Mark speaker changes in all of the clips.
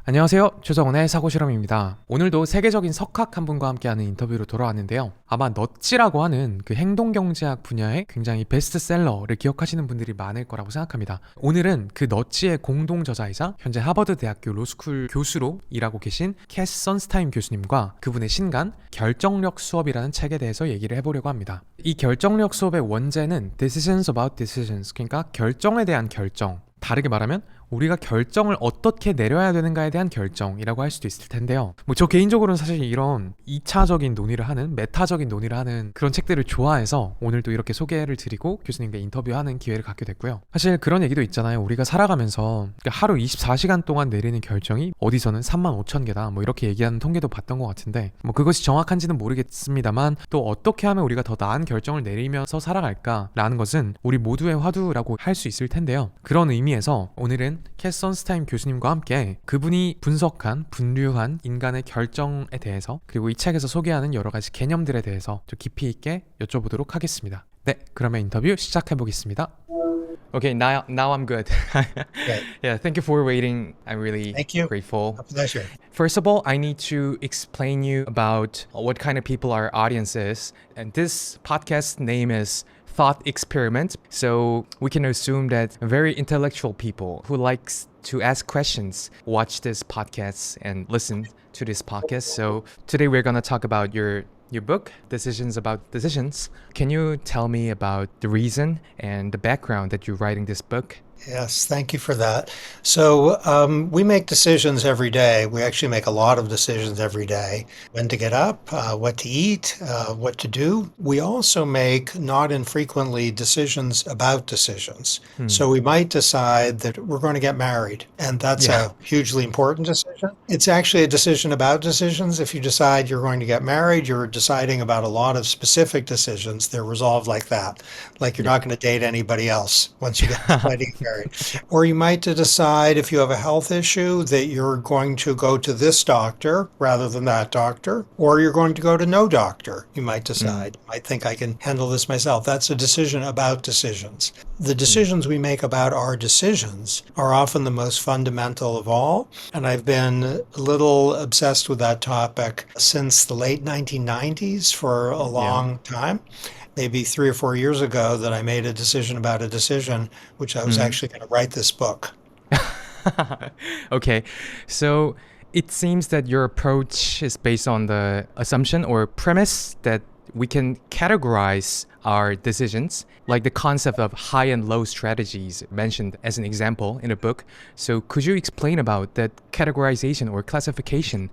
Speaker 1: 안녕하세요. 최성운의 사고실험입니다. 오늘도 세계적인 석학 한 분과 함께하는 인터뷰로 돌아왔는데요. 아마 넛지'라고 하는 그 행동경제학 분야의 굉장히 베스트셀러를 기억하시는 분들이 많을 거라고 생각합니다. 오늘은 그 넛지'의 공동저자이자 현재 하버드 대학교 로스쿨 교수로 일하고 계신 선스타인 교수님과 그분의 신간 결정력 수업이라는 책에 대해서 얘기를 해보려고 합니다. 이 결정력 수업의 원제는 Decisions about Decisions, 그러니까 결정에 대한 결정, 다르게 말하면 우리가 결정을 어떻게 내려야 되는가에 대한 결정이라고 할 수도 있을 텐데요. 저 개인적으로는 사실 이런 2차적인 논의를 하는, 메타적인 논의를 하는 그런 책들을 좋아해서 오늘도 이렇게 소개를 드리고 교수님과 인터뷰하는 기회를 갖게 됐고요. 사실 그런 얘기도 있잖아요. 우리가 살아가면서 하루 24시간 동안 내리는 결정이 어디서는 35,000개다 이렇게 얘기하는 통계도 봤던 것 같은데 그것이 정확한지는 모르겠습니다만 또 어떻게 하면 우리가 더 나은 결정을 내리면서 살아갈까라는 것은 우리 모두의 화두라고 할 수 있을 텐데요. 그런 의미에서 오늘은 선스타인 교수님과 함께 그분이 분석한 분류한 인간의 결정에 대해서 그리고 이 책에서 소개하는 여러 가지 개념들에 대해서 좀 깊이 있게 여쭤보도록 하겠습니다. 네, 그러면 인터뷰 시작해 보겠습니다. Okay, now I'm good.
Speaker 2: Okay.
Speaker 1: Yeah, thank you for waiting. I'm really
Speaker 2: Thank you.
Speaker 1: grateful.
Speaker 2: A pleasure.
Speaker 1: First of all, I need to explain you about what kind of people our audience is. And this podcast name is Thought Experiment. So we can assume that very intellectual people who likes to ask questions watch this podcast and listen to this podcast. So today we're going to talk about your book, Decisions About Decisions. Can you tell me about the reason and the background that you're writing this book?
Speaker 2: Yes, thank you for that. So we make decisions every day. We actually make a lot of decisions every day. When to get up, what to eat, what to do. We also make not infrequently decisions about decisions. So we might decide that we're going to get married, and that's a hugely important decision. It's actually a decision about decisions. If you decide you're going to get married, you're deciding about a lot of specific decisions. They're resolved like that. Like you're not going to date anybody else once you get married. Or you might decide if you have a health issue that you're going to go to this doctor rather than that doctor, or you're going to go to no doctor. You might decide. I think I can handle this myself. That's a decision about decisions. The decisions we make about our decisions are often the most fundamental of all, and I've been a little obsessed with that topic since the late 1990s for a long time. Maybe 3 or 4 years ago that I made a decision about a decision, which I was actually going to write this book.
Speaker 1: Okay, so it seems that your approach is based on the assumption or premise that we can categorize our decisions, like the concept of high and low strategies mentioned as an example in the book. So could you explain about that categorization or classification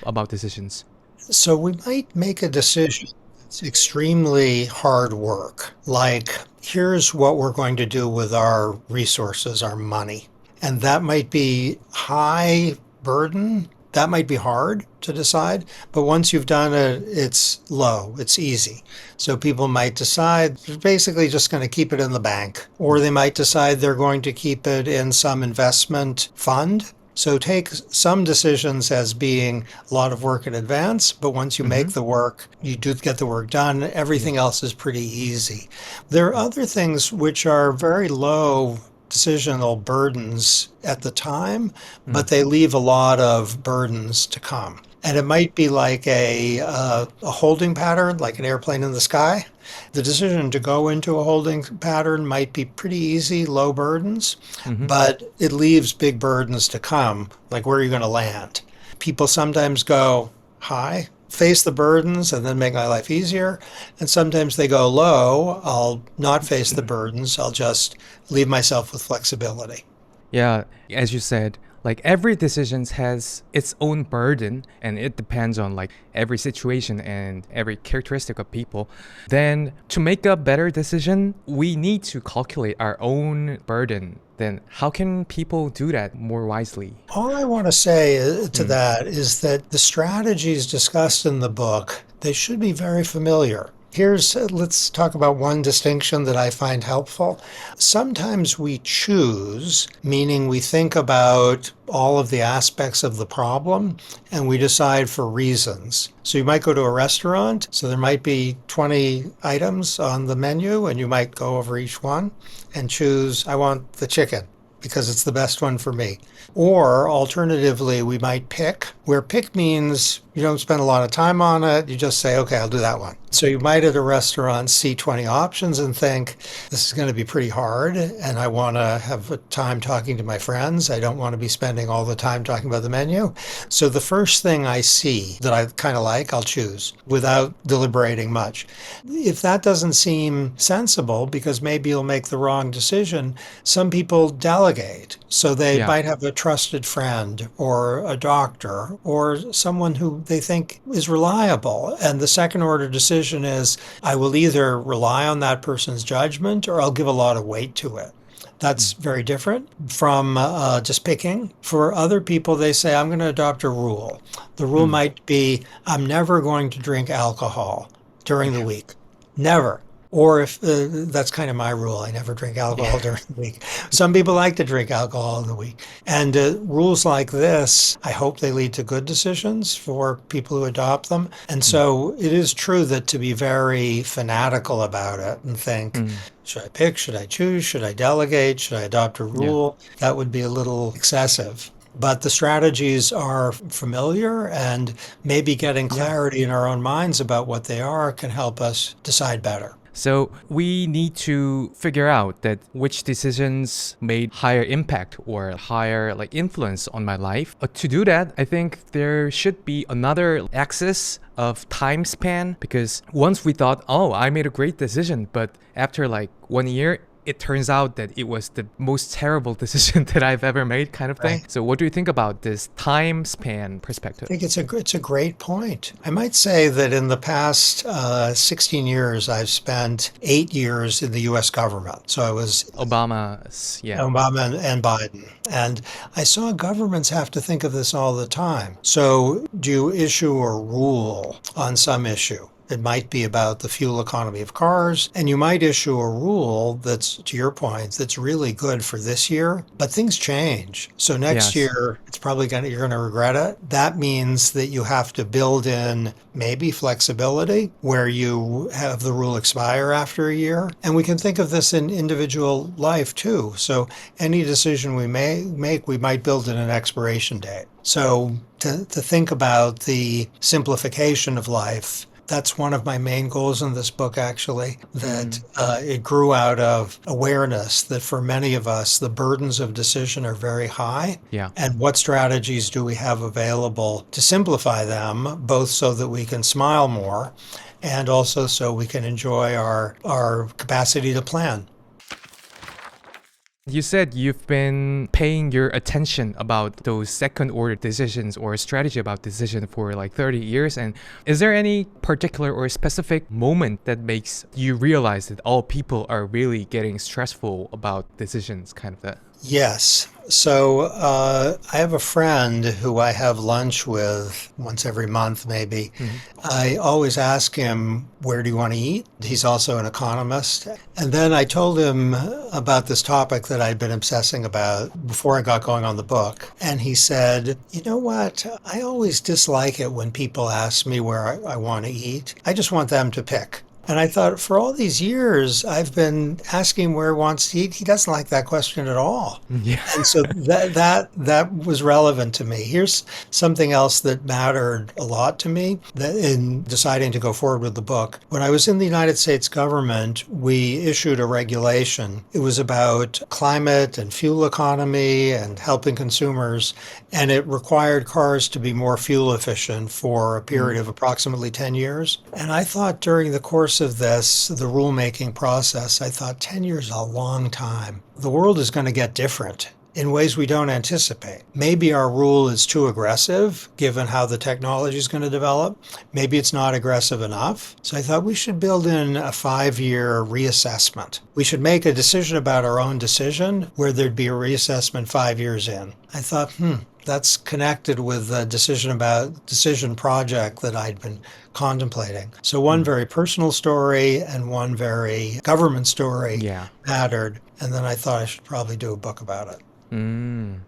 Speaker 1: about decisions?
Speaker 2: So we might make a decision. It's extremely hard work. Like, here's what we're going to do with our resources, our money. And that might be high burden. That might be hard to decide. But once you've done it, it's low, it's easy. So people might decide they're basically just going to keep it in the bank. Or they might decide they're going to keep it in some investment fund. So take some decisions as being a lot of work in advance, but once you make the work, you do get the work done. Everything else is pretty easy. There are other things which are very low decisional burdens at the time, but they leave a lot of burdens to come. And it might be like a holding pattern, like an airplane in the sky. The decision to go into a holding pattern might be pretty easy, low burdens, but it leaves big burdens to come, like where are you going to land? People sometimes go high, face the burdens, and then make my life easier. And sometimes they go low, I'll not face the burdens, I'll just leave myself with flexibility.
Speaker 1: Yeah, as you said, like every decision has its own burden and it depends on like every situation and every characteristic of people. Then to make a better decision, we need to calculate our own burden. Then how can people do that more wisely?
Speaker 2: All I want to say to that is that the strategies discussed in the book, they should be very familiar. Let's talk about one distinction that I find helpful. Sometimes we choose, meaning we think about all of the aspects of the problem and we decide for reasons. So you might go to a restaurant, so there might be 20 items on the menu and you might go over each one and choose, I want the chicken because it's the best one for me. Or alternatively, we might pick, where pick means you don't spend a lot of time on it. You just say, okay, I'll do that one. So you might at a restaurant see 20 options and think, this is going to be pretty hard, and I want to have a time talking to my friends. I don't want to be spending all the time talking about the menu. So the first thing I see that I kind of like, I'll choose without deliberating much. If that doesn't seem sensible, because maybe you'll make the wrong decision, some people delegate. So they might have a trusted friend or a doctor or someone who they think is reliable. And the second order decision is, I will either rely on that person's judgment or I'll give a lot of weight to it. That's very different from just picking. For other people, they say, I'm going to adopt a rule. The rule might be, I'm never going to drink alcohol during the week. Never. Or if that's kind of my rule, I never drink alcohol during the week. Some people like to drink alcohol in the week. And rules like this, I hope they lead to good decisions for people who adopt them. And so it is true that to be very fanatical about it and think, should I pick, should I choose, should I delegate, should I adopt a rule? That would be a little excessive. But the strategies are familiar, and maybe getting clarity in our own minds about what they are can help us decide better.
Speaker 1: So we need to figure out that which decisions made higher impact or higher influence on my life. To do that, I think there should be another axis of time span, because once we thought, oh, I made a great decision, but after 1 year, it turns out that it was the most terrible decision that I've ever made, kind of thing. So what do you think about this time span perspective?
Speaker 2: I think it's a great point. I might say that in the past 16 years, I've spent 8 years in the U.S. government. So I was
Speaker 1: Obama
Speaker 2: and Biden. And I saw governments have to think of this all the time. So do you issue a rule on some issue? It might be about the fuel economy of cars, and you might issue a rule that's, to your point, that's really good for this year, but things change. So next year, it's probably you're going to regret it. That means that you have to build in maybe flexibility where you have the rule expire after a year. And we can think of this in individual life too. So any decision we make, we might build in an expiration date. So to think about the simplification of life, that's one of my main goals in this book, actually, that it grew out of awareness that for many of us, the burdens of decision are very high. And what strategies do we have available to simplify them, both so that we can smile more and also so we can enjoy our capacity to plan.
Speaker 1: You said you've been paying your attention about those second order decisions or strategy about decision for 30 years. And is there any particular or specific moment that makes you realize that all people are really getting stressful about decisions, kind of that?
Speaker 2: Yes. So I have a friend who I have lunch with once every month, maybe. I always ask him, where do you want to eat? He's also an economist. And then I told him about this topic that I'd been obsessing about before I got going on the book. And he said, you know what? I always dislike it when people ask me where I want to eat. I just want them to pick. And I thought, for all these years, I've been asking where he wants to eat. He doesn't like that question at all. And so that was relevant to me. Here's something else that mattered a lot to me in deciding to go forward with the book. When I was in the United States government, we issued a regulation. It was about climate and fuel economy and helping consumers. And it required cars to be more fuel efficient for a period of approximately 10 years. And I thought during the course of this, the rulemaking process, I thought 10 years is a long time. The world is going to get different in ways we don't anticipate. Maybe our rule is too aggressive, given how the technology is going to develop. Maybe it's not aggressive enough. So I thought we should build in a 5-year reassessment. We should make a decision about our own decision where there'd be a reassessment 5 years in. I thought, that's connected with the decision project that I'd been contemplating. So one very personal story and one very government story mattered. And then I thought I should probably do a book about it.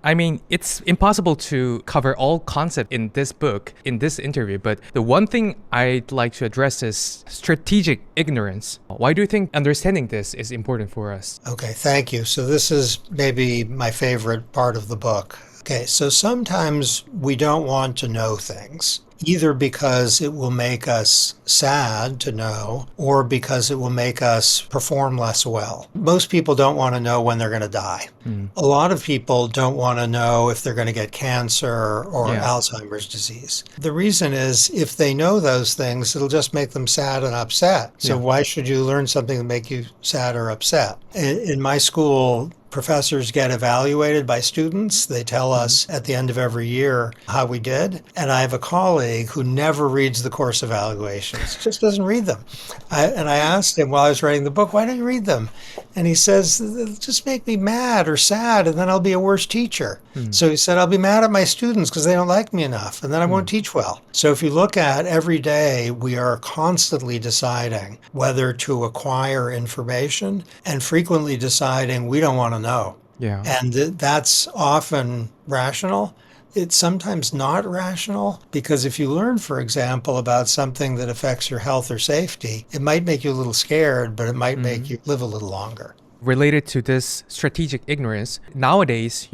Speaker 1: I mean, it's impossible to cover all concept in this book, in this interview, but the one thing I'd like to address is strategic ignorance. Why do you think understanding this is important for us?
Speaker 2: Okay, thank you. So this is maybe my favorite part of the book. Okay, so sometimes we don't want to know things, either because it will make us sad to know or because it will make us perform less well. Most people don't want to know when they're going to die. A lot of people don't want to know if they're going to get cancer or
Speaker 1: Yeah.
Speaker 2: Alzheimer's disease. The reason is if they know those things, it'll just make them sad and upset. So
Speaker 1: Yeah.
Speaker 2: why should you learn something to make you sad or upset? In my school, professors get evaluated by students. They tell us at the end of every year how we did. And I have a colleague who never reads the course evaluations, just doesn't read them. And I asked him while I was writing the book, why don't you read them? And he says, it'll just make me mad or sad, and then I'll be a worse teacher. So he said, I'll be mad at my students because they don't like me enough, and then I won't teach well. So if you look at every day, we are constantly deciding whether to acquire information and frequently deciding we don't want to know.
Speaker 1: Yeah.
Speaker 2: And that's often rational. It's sometimes not rational because if you learn, for example, about something that affects your health or safety, it might make you a little scared, but it might make you live a little longer.
Speaker 1: Related to this strategic ignorance, nowadays,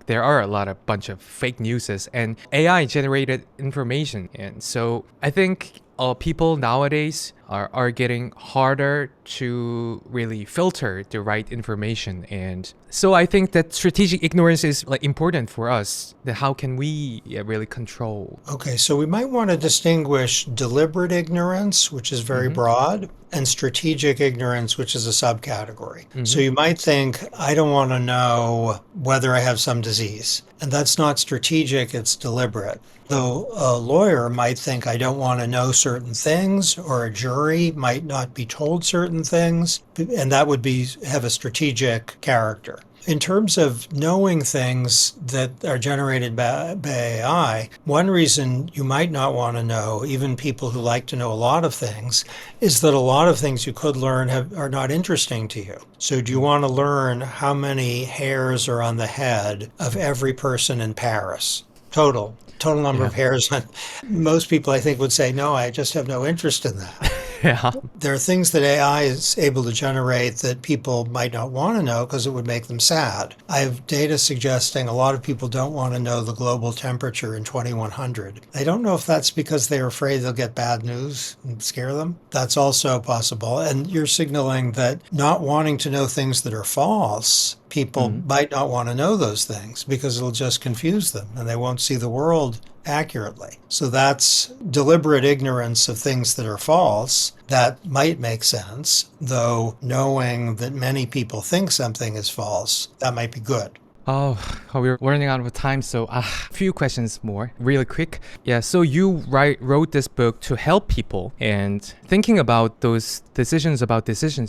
Speaker 1: there are a lot of bunch of fake newses and AI generated information. And so I think people nowadays are getting harder to really filter the right information. And so I think that strategic ignorance is important for us. That how can we really control?
Speaker 2: Okay, so we might want to distinguish deliberate ignorance, which is very broad, and strategic ignorance, which is a subcategory. So you might think, I don't want to know whether I have some disease. And that's not strategic, it's deliberate. Though a lawyer might think, I don't want to know certain things, or a jury might not be told certain things, and that would have a strategic character. In terms of knowing things that are generated by AI, one reason you might not want to know, even people who like to know a lot of things, is that a lot of things you could learn are not interesting to you. So do you want to learn how many hairs are on the head of every person in Paris? Total number of hairs on. Most people, I think, would say, no, I just have no interest in that.
Speaker 1: Yeah.
Speaker 2: There are things that AI is able to generate that people might not want to know because it would make them sad. I have data suggesting a lot of people don't want to know the global temperature in 2100. I don't know if that's because they're afraid they'll get bad news and scare them. That's also possible. And you're signaling that not wanting to know things that are false, people might not want to know those things because it'll just confuse them and they won't see the world accurately. So that's deliberate ignorance of things that are false. That might make sense, though knowing that many people think something is false, that might be good.
Speaker 1: Oh, we're running out of time, so a few questions more, really quick. Yeah, so you wrote this book to help people, and thinking about those decisions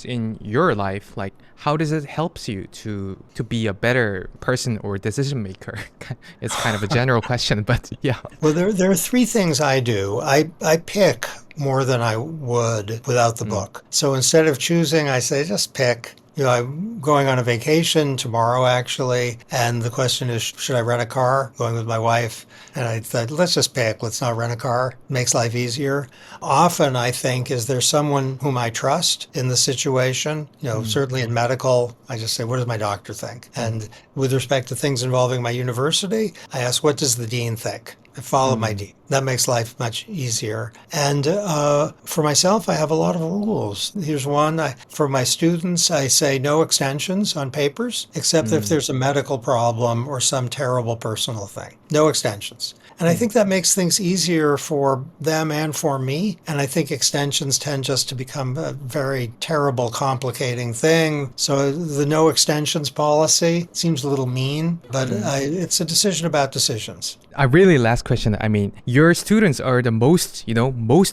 Speaker 1: in your life, like how does it help you to be a better person or decision maker? It's kind of a general question, but yeah.
Speaker 2: Well, there are three things I do. I pick more than I would without the book. So instead of choosing, I say just pick. I'm going on a vacation tomorrow, actually, and the question is, should I rent a car? Going with my wife. And I thought, let's just pick. Let's not rent a car. It makes life easier. Often, I think, is there someone whom I trust in the situation? Certainly in medical, I just say, what does my doctor think? And with respect to things involving my university, I ask, what does the dean think? I follow my dean. That makes life much easier. And for myself, I have a lot of rules. Here's one. For my students, I say no extensions on papers, except if there's a medical problem or some terrible personal thing. No extensions. And I think that makes things easier for them and for me. And I think extensions tend just to become a very terrible, complicating thing. So the no extensions policy seems a little mean, but it's a decision about decisions.
Speaker 1: A really last question. I mean, your students are the most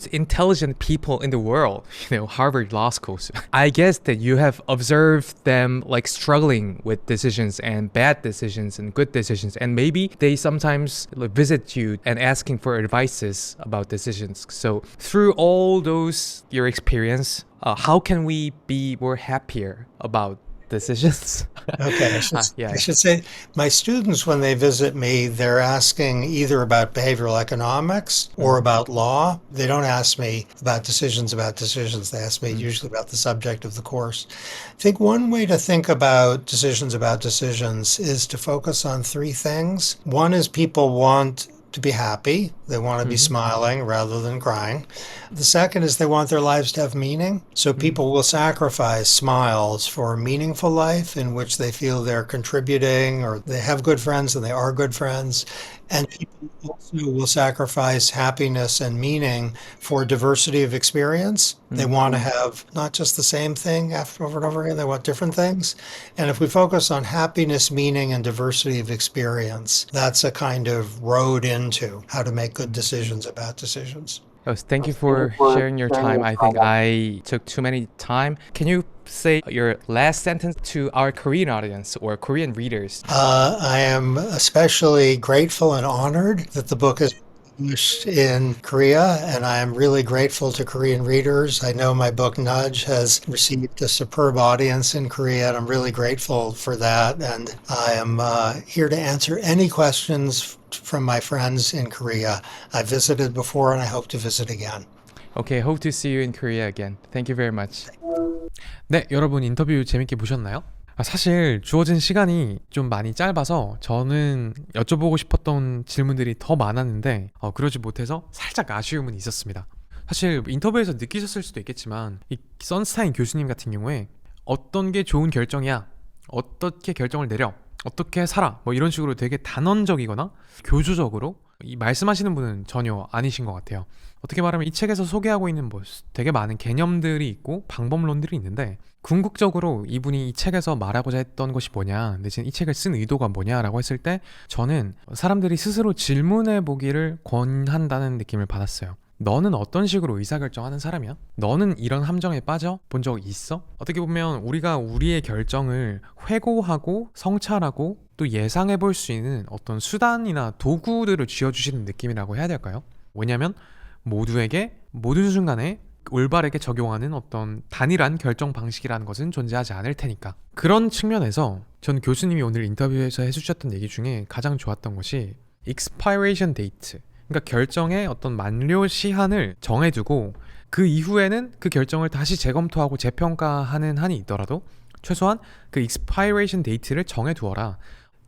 Speaker 1: intelligent people in the world, Harvard Law Schools. I guess that you have observed them struggling with decisions and bad decisions and good decisions. And maybe they sometimes visit you and asking for advices about decisions. So through all those, your experience, how can we be more happier about decisions.
Speaker 2: Okay,
Speaker 1: Yeah.
Speaker 2: I should say my students, when they visit me, they're asking either about behavioral economics or about law. They don't ask me about decisions about decisions. They ask me usually about the subject of the course. I think one way to think about decisions about decisions is to focus on three things. One is people want to be happy. They want to be smiling rather than crying. The second is they want their lives to have meaning. So people will sacrifice smiles for a meaningful life in which they feel they're contributing or they have good friends and they are good friends. And people also will sacrifice happiness and meaning for diversity of experience. They want to have not just the same thing over and over again, they want different things. And if we focus on happiness, meaning, and diversity of experience, that's a kind of road into how to make good decisions about decisions.
Speaker 1: Oh, thank you for sharing your time. I think I took too many time. Can you say your last sentence to our Korean audience or Korean readers?
Speaker 2: I am especially grateful and honored that the book is published in Korea, and I am really grateful to Korean readers. I know my book, Nudge, has received a superb audience in Korea, and I'm really grateful for that. And I am here to answer any questions from my friends in Korea. I visited before, and I hope to visit again.
Speaker 1: Okay, hope to see you in Korea again. Thank you very much. 네, 여러분 인터뷰 재밌게 보셨나요? 사실 주어진 시간이 좀 많이 짧아서 저는 여쭤보고 싶었던 질문들이 더 많았는데 그러지 못해서 살짝 아쉬움은 있었습니다. 사실 인터뷰에서 느끼셨을 수도 있겠지만 이 선스타인 교수님 같은 경우에 어떤 게 좋은 결정이야, 어떻게 결정을 내려, 어떻게 살아, 뭐 이런 식으로 되게 단언적이거나 교조적으로 이 말씀하시는 분은 전혀 아니신 것 같아요. 어떻게 말하면 이 책에서 소개하고 있는 뭐 되게 많은 개념들이 있고 방법론들이 있는데 궁극적으로 이분이 이 책에서 말하고자 했던 것이 뭐냐, 내지는 이 책을 쓴 의도가 뭐냐라고 했을 때 저는 사람들이 스스로 질문해 보기를 권한다는 느낌을 받았어요. 너는 어떤 식으로 의사결정하는 사람이야? 너는 이런 함정에 빠져 본 적 있어? 어떻게 보면 우리가 우리의 결정을 회고하고 성찰하고 또 예상해 볼 수 있는 어떤 수단이나 도구들을 쥐어주시는 느낌이라고 해야 될까요? 왜냐하면 모두에게 모든 순간에 올바르게 적용하는 어떤 단일한 결정 방식이라는 것은 존재하지 않을 테니까. 그런 측면에서 전 교수님이 오늘 인터뷰에서 해주셨던 얘기 중에 가장 좋았던 것이 expiration date, 그러니까 결정의 어떤 만료 시한을 정해두고 그 이후에는 그 결정을 다시 재검토하고 재평가하는 한이 있더라도 최소한 그 expiration date를 정해두어라.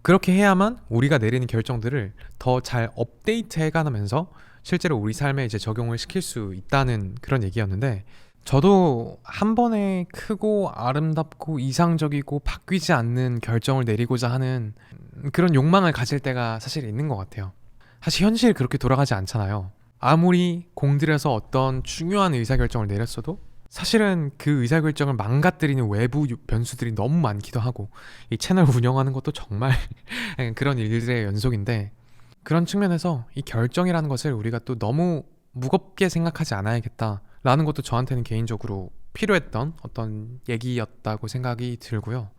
Speaker 1: 그렇게 해야만 우리가 내리는 결정들을 더 잘 업데이트 해가면서 실제로 우리 삶에 이제 적용을 시킬 수 있다는 그런 얘기였는데, 저도 한 번에 크고 아름답고 이상적이고 바뀌지 않는 결정을 내리고자 하는 그런 욕망을 가질 때가 사실 있는 것 같아요. 사실 현실 그렇게 돌아가지 않잖아요. 아무리 공들여서 어떤 중요한 의사결정을 내렸어도 사실은 그 의사결정을 망가뜨리는 외부 변수들이 너무 많기도 하고 이 채널 운영하는 것도 정말 그런 일들의 연속인데, 그런 측면에서 이 결정이라는 것을 우리가 또 너무 무겁게 생각하지 않아야겠다라는 것도 저한테는 개인적으로 필요했던 어떤 얘기였다고 생각이 들고요.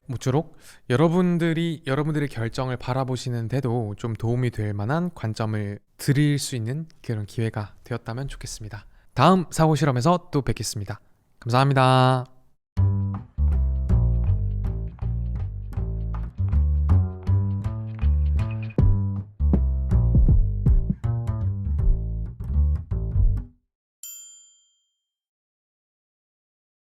Speaker 1: 모쪼록 여러분들의 결정을 바라보시는데도 좀 도움이 될 만한 관점을 드릴 수 있는 그런 기회가 되었다면 좋겠습니다. 다음 사고실험에서 또 뵙겠습니다. 감사합니다.